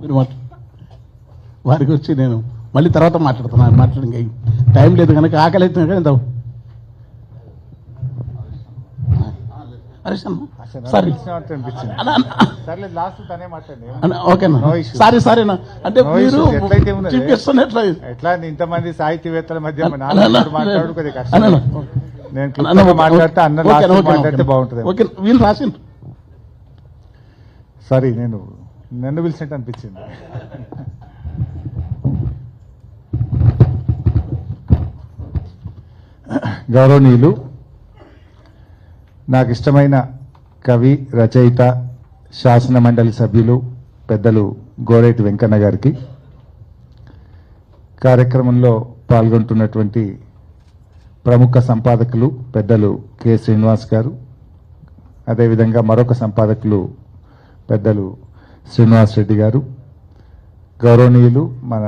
మీరు వారి గురించి నేను మళ్ళీ తర్వాత మాట్లాడుతున్నాను. మాట్లాడి టైం లేదు కనుక ఆకలి అవుతుంది కదా. సారీ ఓకేనా, సారీ సారీనా అంటే మీరు చూపిస్తున్నట్లా ఎట్లా ఇంతమంది సాహితీవేత్తల మధ్య మాట్లాడు కొద్దిగా కష్టం. నేను మాట్లాడితే అన్న మాట్లాడితే బాగుంటుంది. ఓకే వీళ్ళు రాసిండ్రు. సారీ నన్ను పిలిచినట్టు అనిపించింది. గౌరవనీయులు, నాకు ఇష్టమైన కవి, రచయిత, శాసన మండలి సభ్యులు పెద్దలు గోరేటి వెంకన్న గారికి, కార్యక్రమంలో పాల్గొంటున్నటువంటి ప్రముఖ సంపాదకులు పెద్దలు కె శ్రీనివాస్ గారు, అదేవిధంగా మరొక సంపాదకులు పెద్దలు శ్రీనివాస్ రెడ్డి గారు, గౌరవనీయులు మన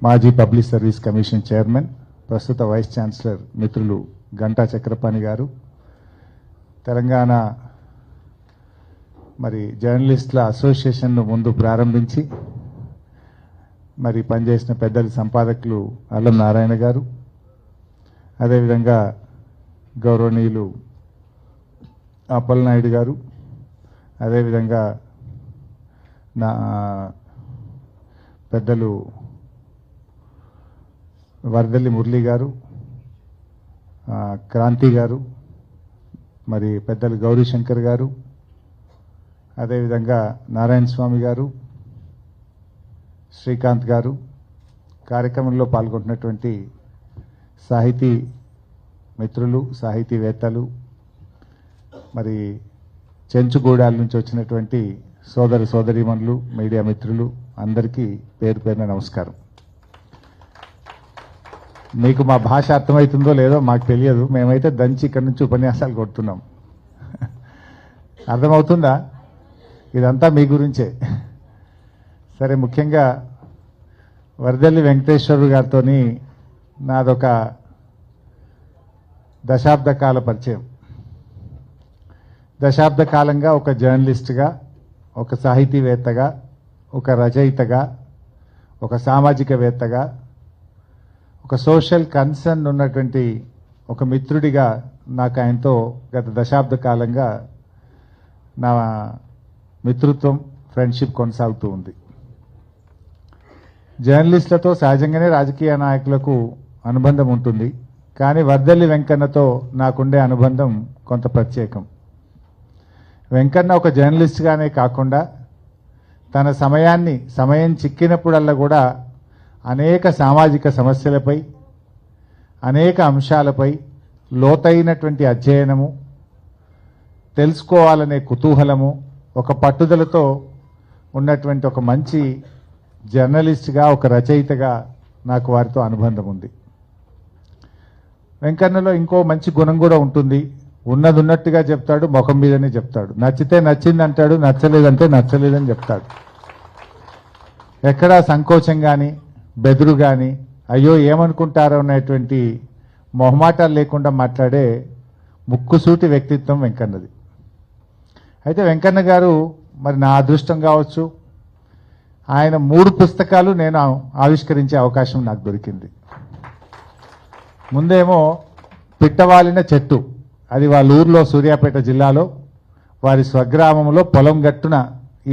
మాజీ పబ్లిక్ సర్వీస్ కమిషన్ చైర్మన్, ప్రస్తుత వైస్ ఛాన్సలర్ మిత్రులు గంటా చక్రపాణి గారు, తెలంగాణ మరి జర్నలిస్టుల అసోసియేషన్ను ముందు ప్రారంభించి మరి పనిచేసిన పెద్దలు సంపాదకులు అల్లం నారాయణ గారు, అదేవిధంగా గౌరవనీయులు అప్పలనాయుడు గారు, అదేవిధంగా నా పెద్దలు వరదల్లి మురళి గారు, క్రాంతి గారు, మరి పెద్దలు గౌరీశంకర్ గారు, అదేవిధంగా నారాయణ స్వామి గారు, శ్రీకాంత్ గారు, కార్యక్రమంలో పాల్గొంటున్నటువంటి సాహితీ మిత్రులు, సాహితీవేత్తలు, మరి చెంచుగూడాల నుంచి వచ్చినటువంటి సోదర సోదరీమణులు, మీడియా మిత్రులు అందరికీ పేరు పేరున నమస్కారం. మీకు మా భాష అర్థమవుతుందో లేదో మాకు తెలియదు, మేమైతే దంచి ఇక్కడి నుంచి ఉపన్యాసాలు కొడుతున్నాం. అర్థమవుతుందా? ఇదంతా మీ గురించే. సరే, ముఖ్యంగా వరదల్లి వెంకటేశ్వర గారితో నాదొక దశాబ్ద కాల పరిచయం. దశాబ్ద కాలంగా ఒక జర్నలిస్ట్గా, ఒక సాహితీవేత్తగా, ఒక రచయితగా, ఒక సామాజికవేత్తగా, ఒక సోషల్ కన్సర్న్ ఉన్నటువంటి ఒక మిత్రుడిగా నాకు ఆయనతో గత దశాబ్ద కాలంగా నా మిత్రత్వం, ఫ్రెండ్షిప్ కొనసాగుతూ ఉంది. జర్నలిస్టులతో సహజంగానే రాజకీయ నాయకులకు అనుబంధం ఉంటుంది, కానీ వరదల్లి వెంకన్నతో నాకుండే అనుబంధం కొంత ప్రత్యేకం. వెంకన్న ఒక జర్నలిస్ట్గానే కాకుండా తన సమయం చిక్కినప్పుడల్లా కూడా అనేక సామాజిక సమస్యలపై, అనేక అంశాలపై లోతైనటువంటి అధ్యయనము, తెలుసుకోవాలనే కుతూహలము, ఒక పట్టుదలతో ఉన్నటువంటి ఒక మంచి జర్నలిస్ట్గా, ఒక రచయితగా నాకు వారితో అనుబంధం ఉంది. వెంకన్నలో ఇంకో మంచి గుణం కూడా ఉంటుంది. ఉన్నది ఉన్నట్టుగా చెప్తాడు, ముఖం మీదనే చెప్తాడు. నచ్చితే నచ్చింది అంటాడు, నచ్చలేదంటే నచ్చలేదని చెప్తాడు. ఎక్కడా సంకోచం కానీ, బెదురు కానీ, అయ్యో ఏమనుకుంటారో అనేటువంటి మొహమాటాలు లేకుండా మాట్లాడే ముక్కుసూటి వ్యక్తిత్వం వెంకన్నది. అయితే వెంకన్న గారు మరి నా అదృష్టం కావచ్చు, ఆయన 3 పుస్తకాలు నేను ఆవిష్కరించే అవకాశం నాకు దొరికింది. ముందేమో పిట్టవాలిన చెట్టు, అది వాళ్ళ ఊర్లో సూర్యాపేట జిల్లాలో వారి స్వగ్రామంలో పొలం గట్టున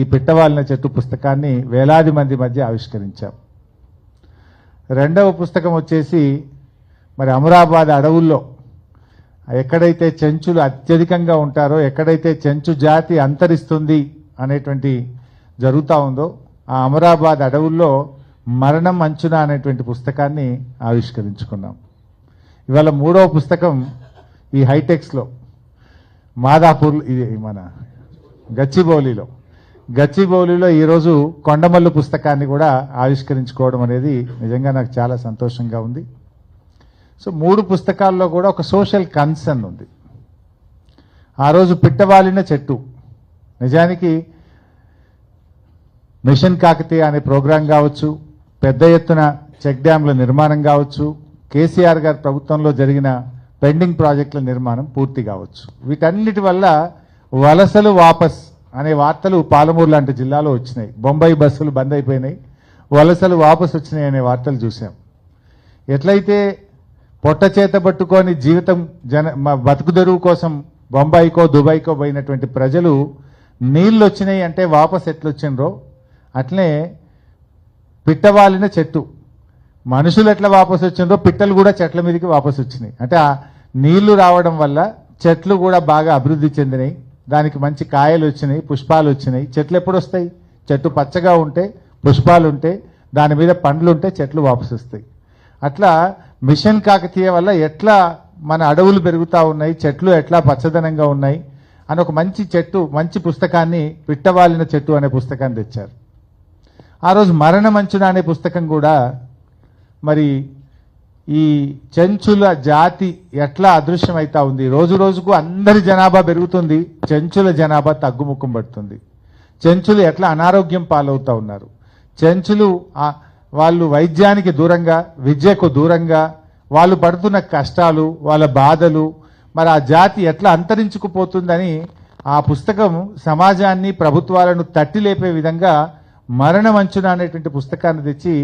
ఈ పిట్టవాలిన చెట్టు పుస్తకాన్ని వేలాది మంది మధ్య ఆవిష్కరించాం. రెండవ పుస్తకం వచ్చేసి మరి అమరాబాద్ అడవుల్లో ఎక్కడైతే చెంచులు అత్యధికంగా ఉంటారో, ఎక్కడైతే చెంచు జాతి అంతరిస్తుంది అనేటువంటి జరుగుతూ ఉందో ఆ అమరాబాద్ అడవుల్లో మరణం అంచున అనేటువంటి పుస్తకాన్ని ఆవిష్కరించుకున్నాం. ఇవాళ 3వ పుస్తకం ఈ హైటెక్స్లో మాదాపూర్, ఇది మన గచ్చిబౌలిలో ఈరోజు కొండమల్లు పుస్తకాన్ని కూడా ఆవిష్కరించుకోవడం అనేది నిజంగా నాకు చాలా సంతోషంగా ఉంది. సో 3 పుస్తకాల్లో కూడా ఒక సోషల్ కన్సర్న్ ఉంది. ఆ రోజు పిట్టవాలిన చెట్టు నిజానికి మిషన్ కాకతీయ అనే ప్రోగ్రాం కావచ్చు, పెద్ద ఎత్తున చెక్ డ్యాంల నిర్మాణం కావచ్చు, కేసీఆర్ గారి ప్రభుత్వంలో జరిగిన పెండింగ్ ప్రాజెక్టుల నిర్మాణం పూర్తి కావచ్చు, వీటన్నిటి వల్ల వలసలు వాపస్ అనే వార్తలు పాలమూరు లాంటి జిల్లాలో వచ్చినాయి. బొంబాయి బస్సులు బంద్ అయిపోయినాయి, వలసలు వాపసు వచ్చినాయి అనే వార్తలు చూసాం. ఎట్లయితే పొట్ట చేత పట్టుకొని జీవితం బతుకు తెరువు కోసం బొంబాయికో దుబాయ్కో పోయినటువంటి ప్రజలు నీళ్ళు వచ్చినాయి అంటే వాపసు ఎట్లొచ్చిండ్రో అట్లే పిట్టవాలిన చెట్టు మనుషులు ఎట్లా వాపసు వచ్చిండ్రో పిట్టలు కూడా చెట్ల మీదకి వాపసు వచ్చినాయి. అంటే ఆ నీళ్లు రావడం వల్ల చెట్లు కూడా బాగా అభివృద్ధి చెందినాయి, దానికి మంచి కాయలు వచ్చినాయి, పుష్పాలు వచ్చినాయి. చెట్లు ఎప్పుడు వస్తాయి? చెట్టు పచ్చగా ఉంటే, పుష్పాలు ఉంటే, దాని మీద పండ్లు ఉంటే చెట్లు వాపసు వస్తాయి. అట్లా మిషన్ కాకతీయ వల్ల ఎట్లా మన అడవులు పెరుగుతూ ఉన్నాయి, చెట్లు ఎట్లా పచ్చదనంగా ఉన్నాయి అని ఒక మంచి పుస్తకాన్ని పిట్టవాలిన చెట్టు అనే పుస్తకాన్ని తెచ్చారు. ఆ రోజు మరణమంచున అనే పుస్తకం కూడా మరి ఈ చెంచుల జాతి ఎట్లా అదృశ్యమైతా ఉంది. రోజు రోజుకు అందరి జనాభా పెరుగుతుంది, చెంచుల జనాభా తగ్గుముఖం పడుతుంది. చెంచులు ఎట్లా అనారోగ్యం పాలవుతా ఉన్నారు. చెంచులు వాళ్ళు వైద్యానికి దూరంగా, విద్యకు దూరంగా, వాళ్ళు పడుతున్న కష్టాలు, వాళ్ళ బాధలు, మరి ఆ జాతి ఎట్లా అంతరించుకుపోతుందని ఆ పుస్తకం సమాజాన్ని ప్రభుత్వాలను తట్టి లేపే విధంగా మరణమంచున అనేటువంటి పుస్తకాన్ని తెచ్చి